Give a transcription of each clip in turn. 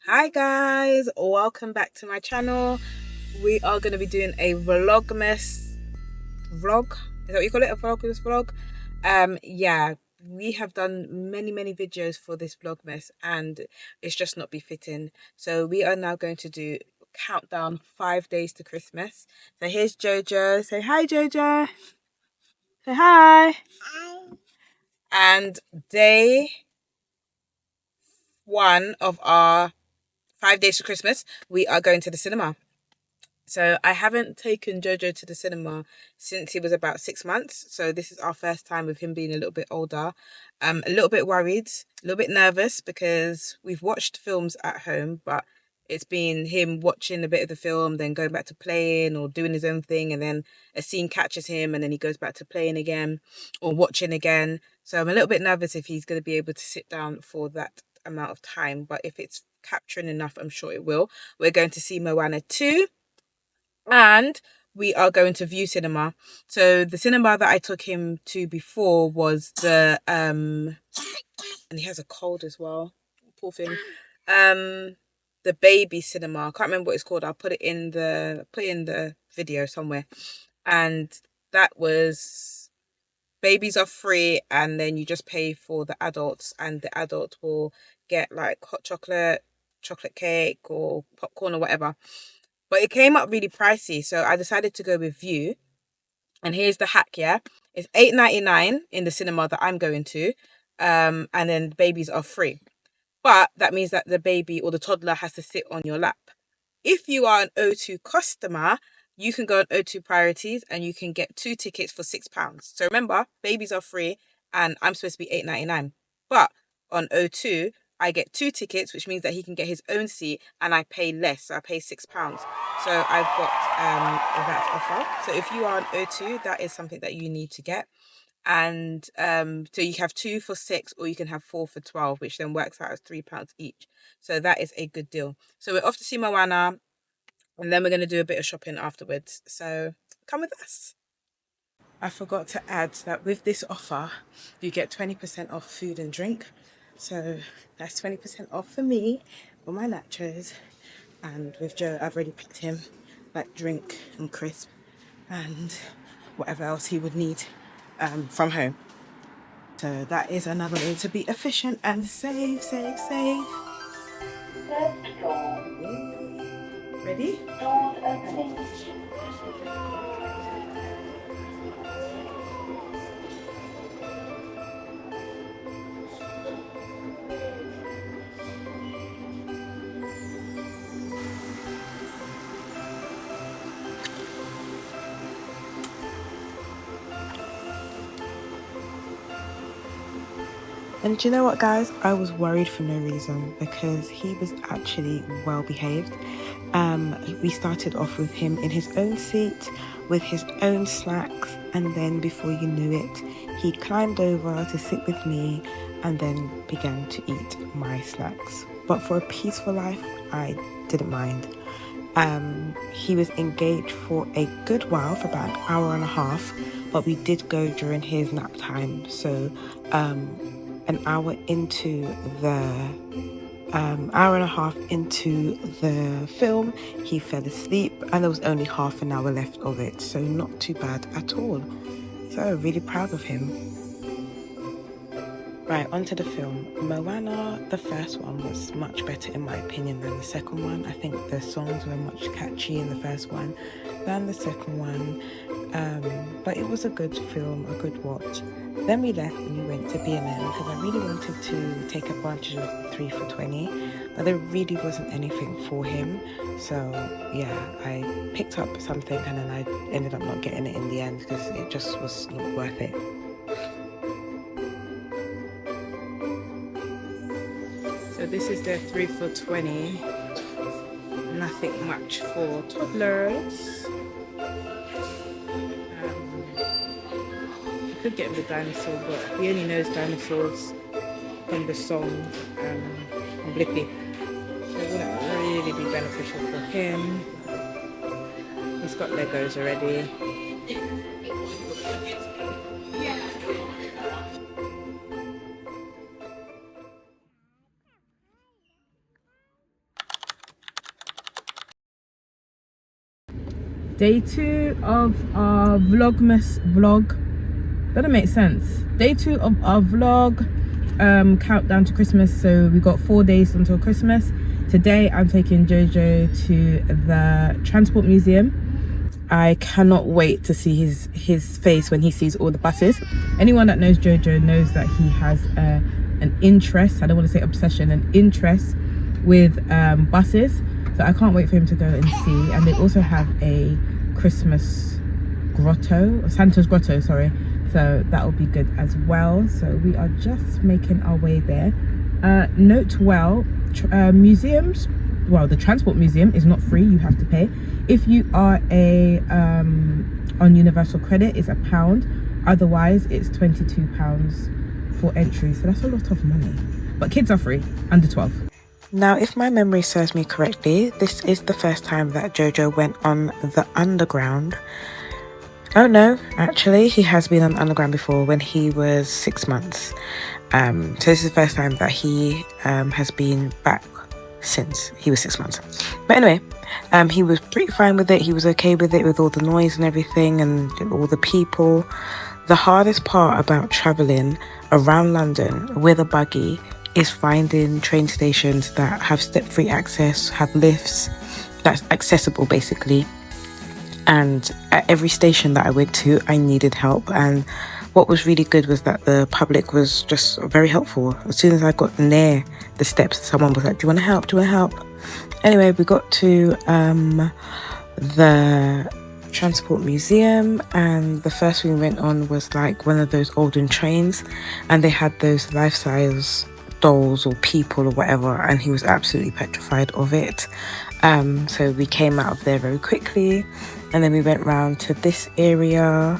Hi guys, welcome back to my channel. We are going to be doing a vlogmas vlog. Is that what you call it? A vlogmas vlog? Yeah, we have done many videos for this vlogmas and it's just not befitting. So we are now going to do countdown 5 days to Christmas. So here's Jojo. Say hi, Jojo. Say hi. And day one of our 5 days to Christmas, we are going to the cinema. So I haven't taken Jojo to the cinema since he was about 6 months. So this is our first time with him being a little bit older. A little bit worried, a little bit nervous because we've watched films at home, but it's been him watching a bit of the film, then going back to playing or doing his own thing, and then a scene catches him and then he goes back to playing again or watching again. So I'm a little bit nervous if he's going to be able to sit down for that amount of time, but if it's capturing enough, I'm sure it will. We're going to see Moana 2 and we are going to View Cinema. So the cinema that I took him to before was and he has a cold as well. Poor thing. Um the baby cinema. I can't remember what it's called. I'll put it in the video somewhere. And that was babies are free and then you just pay for the adults and the adult will get like hot chocolate, chocolate cake or popcorn or whatever. But it came up really pricey, so I decided to go with View. And here's the hack, yeah. It's 8.99 in the cinema that I'm going to. And then babies are free. But that means that the baby or the toddler has to sit on your lap. If you are an O2 customer, you can go on O2 priorities and you can get 2 tickets for £6. So remember, babies are free and I'm supposed to be 8.99. But on O2, I get 2 tickets, which means that he can get his own seat and I pay less. So I pay £6. So I've got that offer. So if you are on O2, that is something that you need to get. And so you have two for £6 or you can have four for £12, which then works out as £3 each. So that is a good deal. So we're off to see Moana and then we're going to do a bit of shopping afterwards. So come with us. I forgot to add that with this offer, you get 20% off food and drink. So that's 20% off for me for my nachos. And with Joe, I've already picked him like drink and crisp and whatever else he would need from home. So that is another way to be efficient and save. Ready? And do you know what, guys? I was worried for no reason because he was actually well behaved. We started off with him in his own seat with his own snacks, and then before you knew it, he climbed over to sit with me and then began to eat my snacks. But for a peaceful life, I didn't mind. He was engaged for a good while, for about an hour and a half, but we did go during his nap time. So an hour into the hour and a half into the film, he fell asleep, and there was only half an hour left of it, so not too bad at all. So really proud of him. Right, onto the film. Moana, the first one, was much better in my opinion than the second one. I think the songs were much catchy in the first one than the second one. But it was a good film, a good watch. Then we left and we went to B&M because I really wanted to take advantage of 3 for 20, but there really wasn't anything for him. So yeah, I picked up something and then I ended up not getting it in the end because it just was not worth it. So this is their 3 for 20. Nothing much for toddlers. I could get him the dinosaur, but he only knows dinosaurs from the song on Blippi. So it wouldn't really be beneficial for him. He's got Legos already. Day 2 of our Vlogmas vlog. That doesn't make sense. Day 2 of our vlog, countdown to Christmas. So we got 4 days until Christmas. Today I'm taking Jojo to the Transport Museum. I cannot wait to see his face when he sees all the buses. Anyone that knows Jojo knows that he has an interest, I don't want to say obsession, an interest with buses. So I can't wait for him to go and see. And they also have a Christmas grotto, Santa's grotto, sorry. So that will be good as well. So we are just making our way there. Note well, museums, well, the Transport Museum is not free, you have to pay. If you are on Universal Credit, it's £1. Otherwise, it's £22 for entry. So that's a lot of money. But kids are free, under 12. Now, if my memory serves me correctly, this is the first time that Jojo went on the underground. Oh no, actually, he has been on the underground before when he was 6 months. So this is the first time that he has been back since he was 6 months. But anyway, he was pretty fine with it. He was okay with it, with all the noise and everything and all the people. The hardest part about traveling around London with a buggy is finding train stations that have step-free access, have lifts, that's accessible basically. And at every station that I went to, I needed help. And what was really good was that the public was just very helpful. As soon as I got near the steps, someone was like, do you want to help? Do you want to help? Anyway, we got to the Transport Museum, and the first thing we went on was like one of those olden trains, and they had those life-size dolls or people or whatever, and he was absolutely petrified of it. So we came out of there very quickly, and then we went round to this area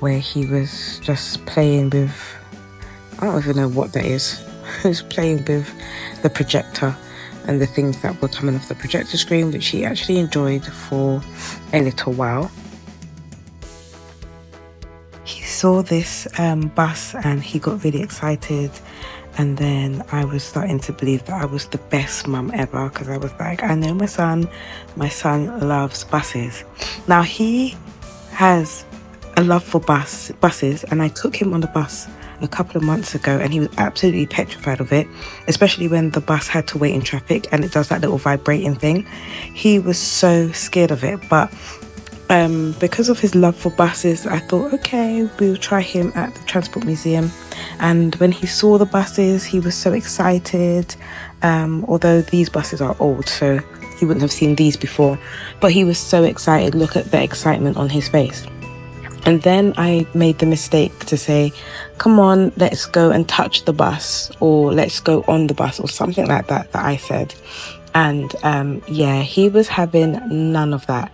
where he was just playing with, I don't even know what that is. He was playing with the projector and the things that were coming off the projector screen, which he actually enjoyed for a little while. He saw this bus and he got really excited, and then I was starting to believe that I was the best mum ever, because I was like, I know my son loves buses. Now he has a love for buses, and I took him on the bus a couple of months ago and he was absolutely petrified of it, especially when the bus had to wait in traffic and it does that little vibrating thing. He was so scared of it, but because of his love for buses, I thought, okay, we'll try him at the Transport Museum. And when he saw the buses, he was so excited, although these buses are old, so he wouldn't have seen these before, but he was so excited. Look at the excitement on his face. And then I made the mistake to say, come on, let's go and touch the bus, or let's go on the bus, or something like that I said. And yeah, he was having none of that.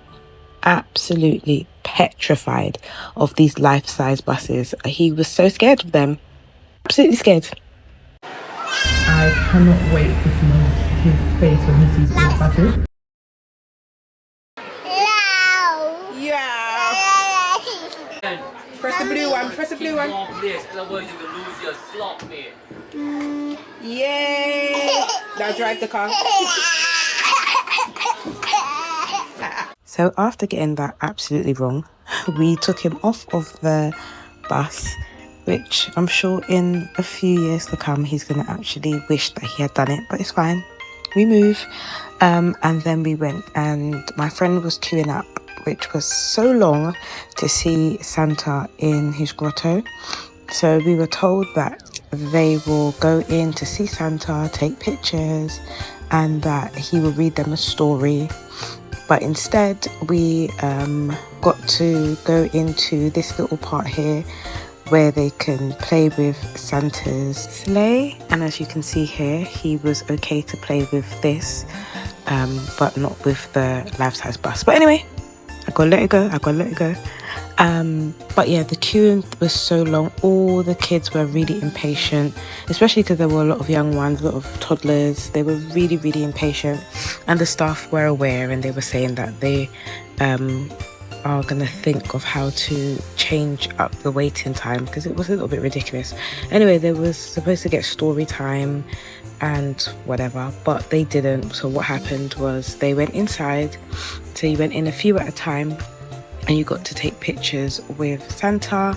Absolutely petrified of these life-size buses. He was so scared of them. Absolutely scared. I cannot wait to see his face when he sees all the buses. Press the blue one, press the blue one. Otherwise you will lose your slot, mate. Yay! Now drive the car. So after getting that absolutely wrong, we took him off of the bus, which I'm sure in a few years to come, he's going to actually wish that he had done it, but it's fine. We move. And then we went, and my friend was queuing up, which was so long, to see Santa in his grotto. So we were told that they will go in to see Santa, take pictures, and that he will read them a story. But instead we got to go into this little part here where they can play with Santa's sleigh, and as you can see here, he was okay to play with this, but not with the life-size bus. But anyway, I gotta let it go. But yeah, the queue was so long. All the kids were really impatient, especially because there were a lot of young ones, a lot of toddlers. They were really, really impatient, and the staff were aware, and they were saying that they are gonna think of how to change up the waiting time, because it was a little bit ridiculous. Anyway, they was supposed to get story time and whatever, but they didn't. So what happened was they went inside. So you went in a few at a time and you got to take pictures with Santa,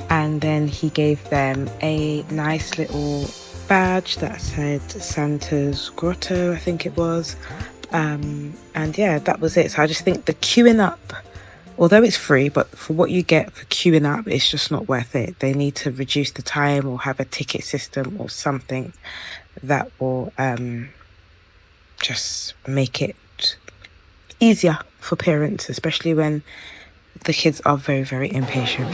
and then he gave them a nice little badge that said Santa's Grotto, I think it was. And yeah, that was it. So I just think the queuing up, although it's free, but for what you get for queuing up, it's just not worth it. They need to reduce the time or have a ticket system or something that will just make it easier for parents, especially when the kids are very, very impatient.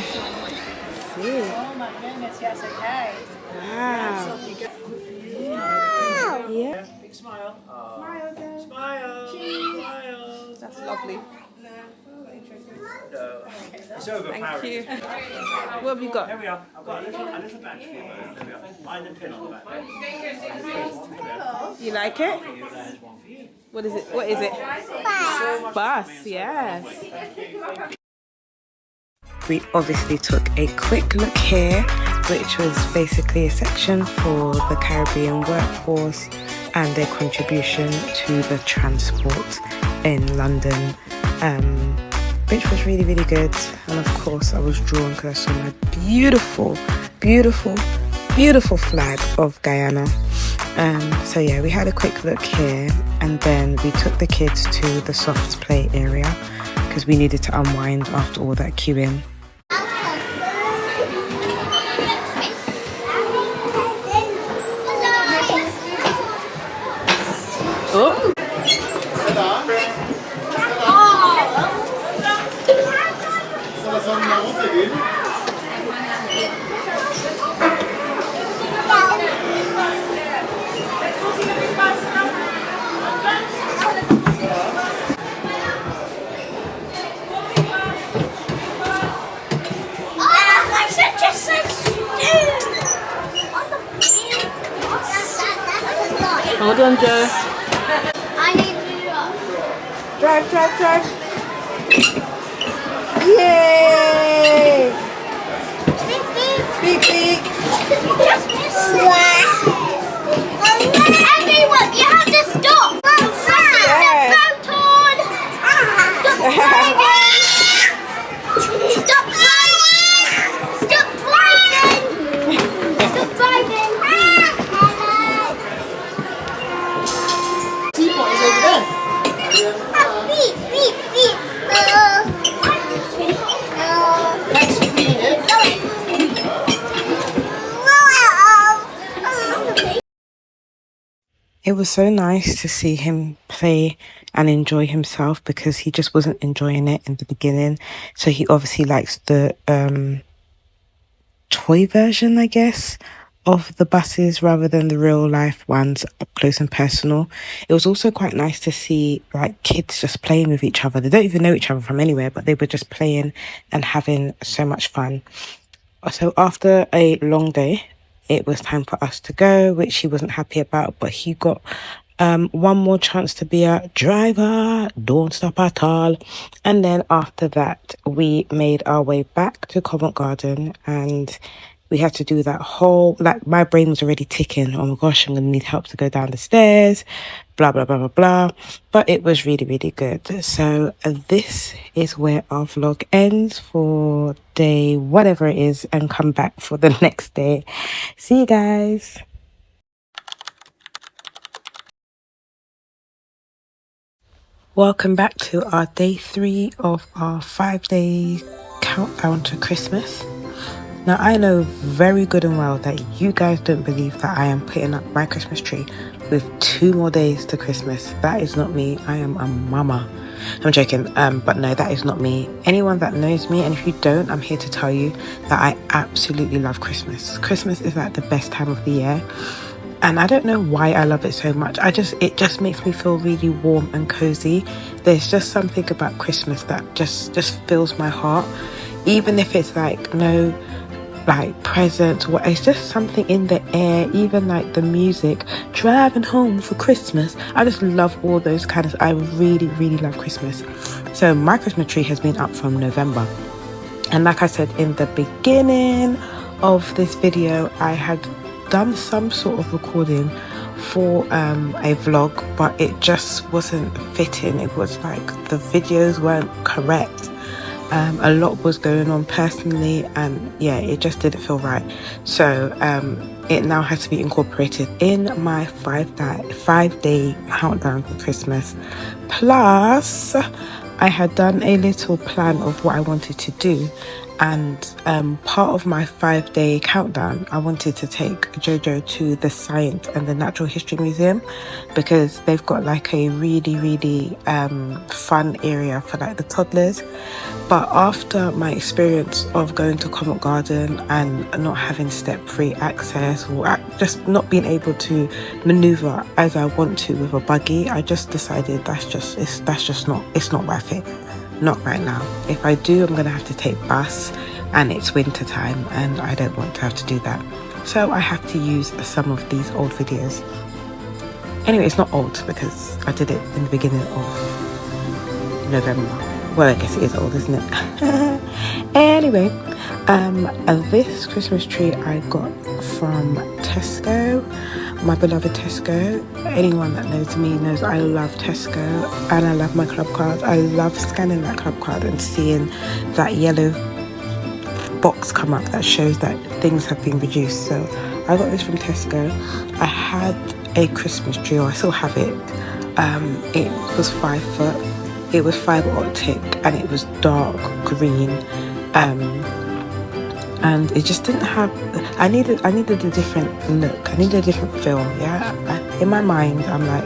Oh my goodness, yes, okay. Wow. Wow. Yeah. Big smile. Smile then. Smile. Smile. That's lovely. No. It's overpowering. Thank you. What have you got? There we are. I've got a little badge for you. There we are. Find the pin on the back. You like it? There's one for you. What is it? What is it? Bus, yes. We obviously took a quick look here, which was basically a section for the Caribbean workforce and their contribution to the transport in London, which was really, really good. And of course I was drawn because I saw my beautiful, beautiful, beautiful flag of Guyana. So yeah, we had a quick look here, and then we took the kids to the soft play area because we needed to unwind after all that queuing. Oh. Hold on, Joe. I need to Drive, drive, drive. Yay! Beep, beep. Everyone, you have to stop. Yeah. Stop driving. Stop driving. Stop driving. Stop driving. Teapot is over there. Beep, beep, beep. Thanks for being here. It was so nice to see him play and enjoy himself, because he just wasn't enjoying it in the beginning. So he obviously likes the toy version, I guess, of the buses rather than the real life ones up close and personal. It was also quite nice to see like kids just playing with each other. They don't even know each other from anywhere, but they were just playing and having so much fun. So after a long day, it was time for us to go, which he wasn't happy about, but he got one more chance to be a driver, don't stop at all. And then after that, we made our way back to Covent Garden, and we had to do that whole, like, my brain was already ticking. Oh my gosh, I'm going to need help to go down the stairs, blah, blah, blah, blah, blah. But it was really, really good. So this is where our vlog ends for day whatever it is, and come back for the next day. See you guys. Welcome back to our day 3 of our 5-day countdown to Christmas. Now, I know very good and well that you guys don't believe that I am putting up my Christmas tree with 2 more days to Christmas. That is not me. I am a mama. I'm joking, but no, that is not me. Anyone that knows me, and if you don't, I'm here to tell you that I absolutely love Christmas. Christmas is like the best time of the year. And I don't know why I love it so much. It just makes me feel really warm and cozy. There's just something about Christmas that just fills my heart. Even if it's like no like presents, what, it's just something in the air. Even like the music, driving home for Christmas. I just love all those kind of, I really, really love Christmas. So my Christmas tree has been up from November. And like I said in the beginning of this video, I had done some sort of recording for a vlog, but it just wasn't fitting. It was like the videos weren't correct. A lot was going on personally, and yeah, it just didn't feel right. So it now has to be incorporated in my 5-day countdown for Christmas. Plus, I had done a little plan of what I wanted to do, and part of my 5-day countdown, I wanted to take Jojo to the Science and the Natural History Museum, because they've got like a really fun area for like the toddlers. But after my experience of going to Covent Garden and not having step-free access, or just not being able to maneuver as I want to with a buggy, I just decided it's not worth it. Not right now. If I do, I'm gonna have to take bus, and it's winter time and I don't want to have to do that. So I have to use some of these old videos. Anyway, it's not old because I did it in the beginning of November. Well, I guess it is old, isn't it? Anyway, this Christmas tree I got from Tesco, my beloved Tesco. Anyone that knows me knows I love Tesco and I love my club card. I love scanning that club card and seeing that yellow box come up that shows that things have been reduced. So I got this from Tesco. I had a Christmas tree, or I still have it. It was 5 foot. It was fibre optic and it was dark green, and it just didn't have. I needed a different look. I needed a different feel. Yeah, in my mind, I'm like,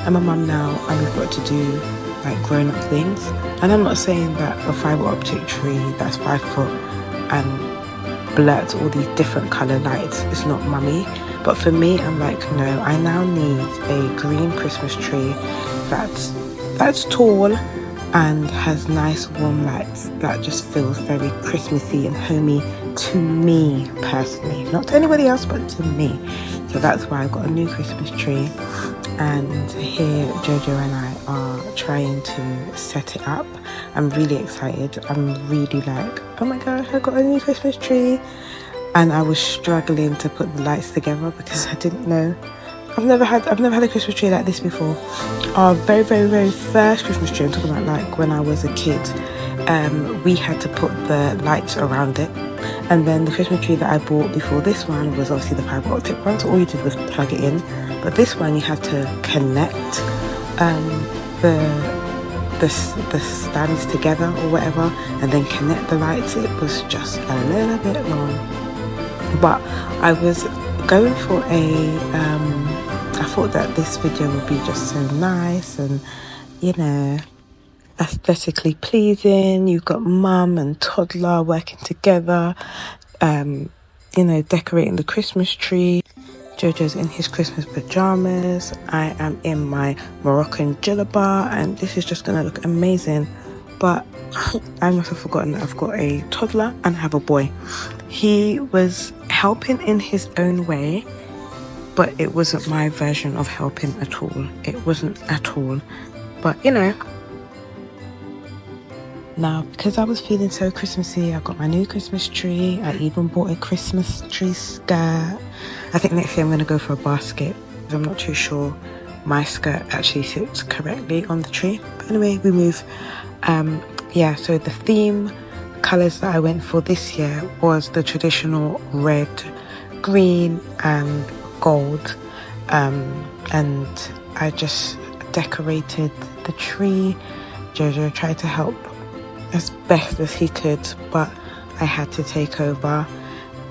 I'm a mum now, and we've got to do like grown-up things. And I'm not saying that a fibre optic tree that's 5 foot and blurts all these different colour lights is not mummy. But for me, I'm like, no, I now need a green Christmas tree that's tall and has nice warm lights that just feels very Christmassy and homey to me personally, not to anybody else but to me. So that's why I've got a new Christmas tree, and here Jojo and I are trying to set it up. I'm really excited. I'm really like, oh my gosh, I got a new Christmas tree. And I was struggling to put the lights together because I didn't know. I've never had a Christmas tree like this before. Our very first Christmas tree, I'm talking about like when I was a kid, we had to put the lights around it. And then the Christmas tree that I bought before this one was obviously the fibre optic one, so all you did was plug it in. But this one you had to connect the stands together or whatever, and then connect the lights. It was just a little bit long. But I was going for I thought that this video would be just so nice and, you know, aesthetically pleasing. You've got mum and toddler working together, you know, decorating the Christmas tree. Jojo's in his Christmas pajamas. I am in my Moroccan jilaba, and this is just gonna look amazing. But I must have forgotten that I've got a toddler and I have a boy. He was helping in his own way, but it wasn't my version of helping at all. It wasn't at all. But you know, now because I was feeling so Christmassy, I got my new Christmas tree. I even bought a Christmas tree skirt. I think next year I'm going to go for a basket. I'm not too sure my skirt actually sits correctly on the tree. But anyway, we move. Yeah, so the theme colours that I went for this year was the traditional red, green and gold, and I just decorated the tree. Jojo tried to help as best as he could, but I had to take over.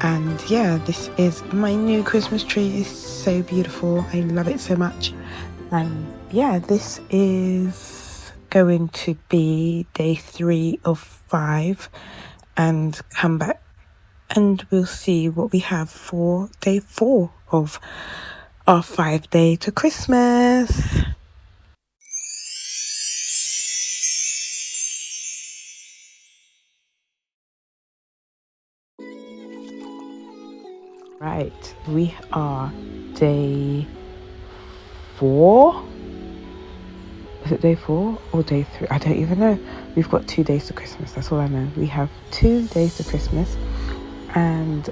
And yeah, this is my new Christmas tree. It's so beautiful. I love it so much. And yeah, this is going to be day 3 of 5, and come back and we'll see what we have for day 4 of our 5-day to Christmas. Right, we are day 4. is it day 4 or day 3? I don't even know. We've got 2 days to Christmas. That's all I know. We have 2 days to Christmas. And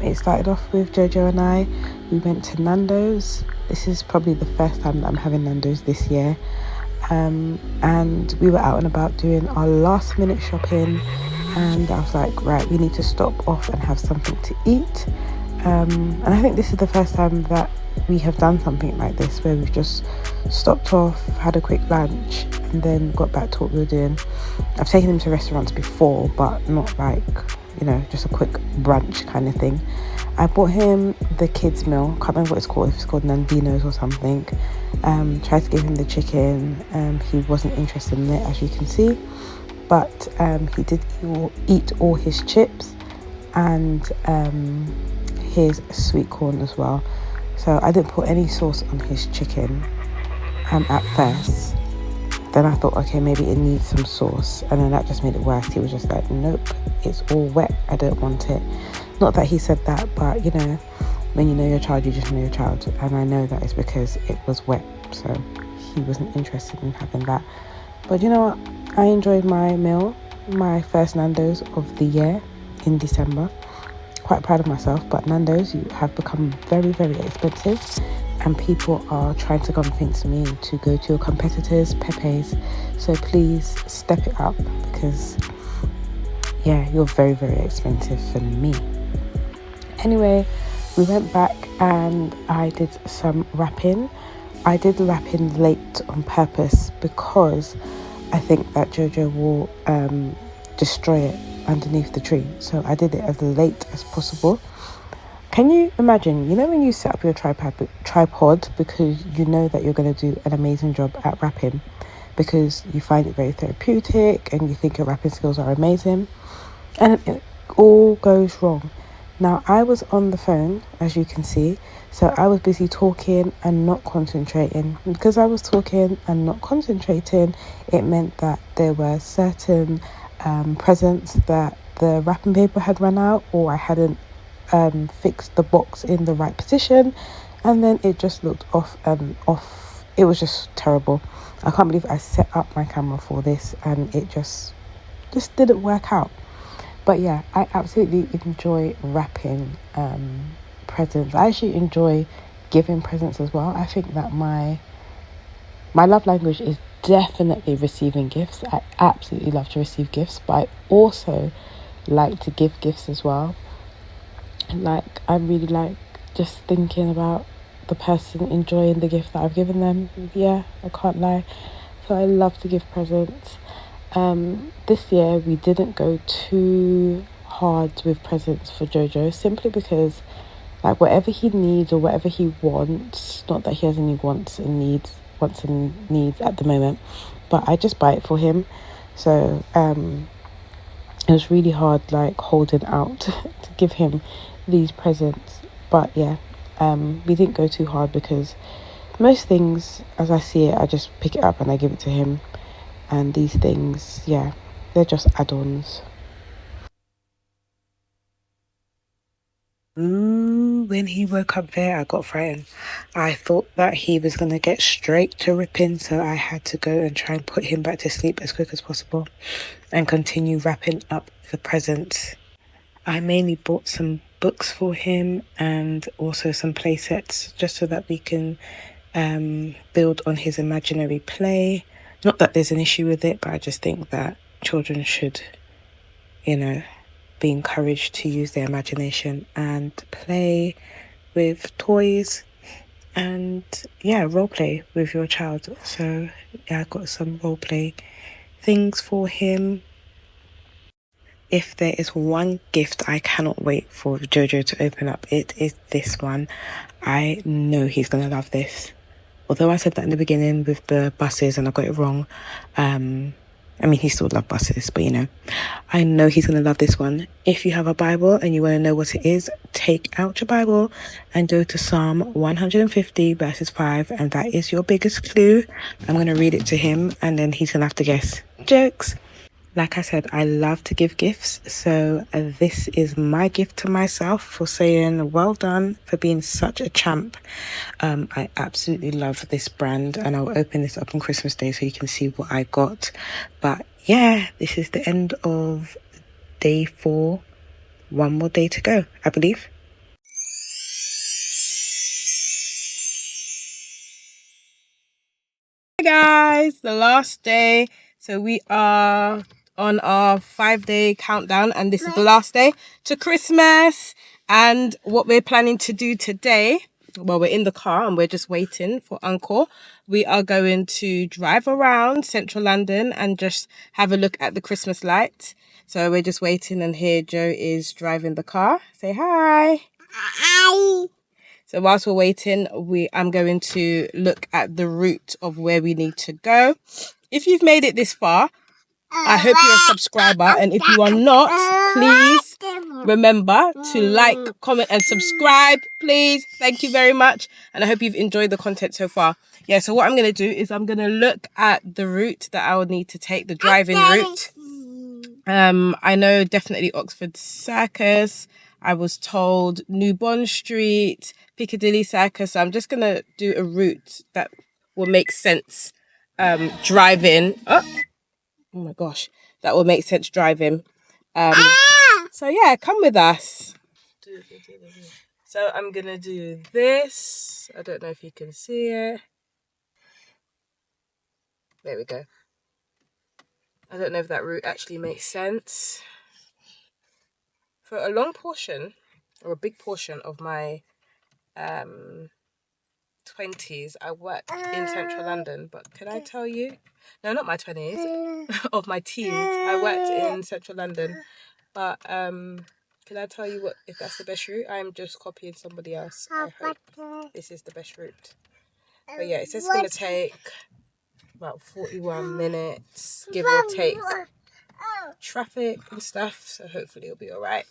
it started off with Jojo and I. We went to Nando's. This is probably the first time that I'm having Nando's this year. And we were out and about doing our last minute shopping. And I was like, right, we need to stop off and have something to eat. And I think this is the first time that we have done something like this, where we've just stopped off, had a quick lunch, and then got back to what we were doing. I've taken him to restaurants before, but not like, just a quick brunch kind of thing. I bought him the kids meal. Can't remember what it's called. If it's called Nandino's or something. Tried to give him the chicken. He wasn't interested in it, as you can see. But he did eat all his chips and his sweet corn as well. So I didn't put any sauce on his chicken at first. Then I thought, okay, maybe it needs some sauce, and then that just made it worse. He was just like, nope, it's all wet, I don't want it. Not that he said that, but when you know your child, you just know your child, and I know that it's because it was wet, so he wasn't interested in having that. But you know what, I enjoyed my meal, my first Nando's of the year in December. Quite proud of myself, but Nando's, you have become very, very expensive, and people are trying to convince me to go to your competitors, Pepe's. So please step it up, because you're very, very expensive for me. Anyway, we went back and I did some wrapping. I did the wrapping late on purpose because I think that Jojo will destroy it underneath the tree. So I did it as late as possible. Can you imagine, when you set up your tripod because you know that you're going to do an amazing job at wrapping, because you find it very therapeutic and you think your wrapping skills are amazing, and it all goes wrong. Now, I was on the phone, as you can see, so I was busy talking and not concentrating. Because I was talking and not concentrating, it meant that there were certain presents that the wrapping paper had run out, or I hadn't fixed the box in the right position, and then it just looked off and off. It was just terrible. I can't believe I set up my camera for this and it just didn't work out. But yeah, I absolutely enjoy wrapping presents. I actually enjoy giving presents as well. I think that my love language is definitely receiving gifts. I absolutely love to receive gifts, but I also like to give gifts as well. Like, I really like just thinking about the person enjoying the gift that I've given them. Yeah, I can't lie. So I love to give presents. This year we didn't go too hard with presents for Jojo, simply because whatever he needs or whatever he wants, not that he has any wants and needs at the moment, but I just buy it for him. So it was really hard holding out to give him these presents. But yeah, we didn't go too hard, because most things, as I see it, I just pick it up and I give it to him. And these things, they're just add-ons. Ooh, when he woke up there, I got frightened. I thought that he was going to get straight to ripping, so I had to go and try and put him back to sleep as quick as possible and continue wrapping up the presents. I mainly bought some books for him and also some play sets, just so that we can build on his imaginary play. Not that there's an issue with it, but I just think that children should, be encouraged to use their imagination and play with toys and, role play with your child. So, I got some role play things for him. If there is one gift I cannot wait for Jojo to open up, it is this one. I know he's going to love this. Although I said that in the beginning with the buses and I got it wrong. He still loves buses, but I know he's going to love this one. If you have a Bible and you want to know what it is, take out your Bible and go to Psalm 150 verses 5, and that is your biggest clue. I'm going to read it to him and then he's going to have to guess. Jokes. Like I said, I love to give gifts, so this is my gift to myself for saying well done for being such a champ. I absolutely love this brand, and I'll open this up on Christmas Day so you can see what I got. But yeah, this is the end of day 4. One more day to go, I believe. Hey guys, the last day. So we are on our 5-day countdown, and this is the last day to Christmas. And what we're planning to do today, well, we're in the car and we're just waiting for Uncle. We are going to drive around central London and just have a look at the Christmas lights. So we're just waiting, and here Joe is driving the car. Say hi. Hi. So whilst we're waiting, I'm going to look at the route of where we need to go. If you've made it this far, I hope you're a subscriber. And if you are not, please remember to like, comment and subscribe, please. Thank you very much. And I hope you've enjoyed the content so far. Yeah, so what I'm going to do is I'm going to look at the route that I will need to take, the driving route. I know definitely Oxford Circus. I was told New Bond Street, Piccadilly Circus. So I'm just going to do a route that will make sense driving. Oh my gosh. That will make sense driving. So yeah, come with us. So I'm going to do this. I don't know if you can see it. There we go. I don't know if that route actually makes sense. For a long portion, or a big portion of my 20s, I worked in central London. But can I tell you? No, not my 20s, of my teens. I worked in central London. But can I tell you what, if that's the best route? I'm just copying somebody else. I hope this is the best route. But yeah, it's just going to take about 41 minutes, give or take traffic and stuff. So hopefully it'll be all right.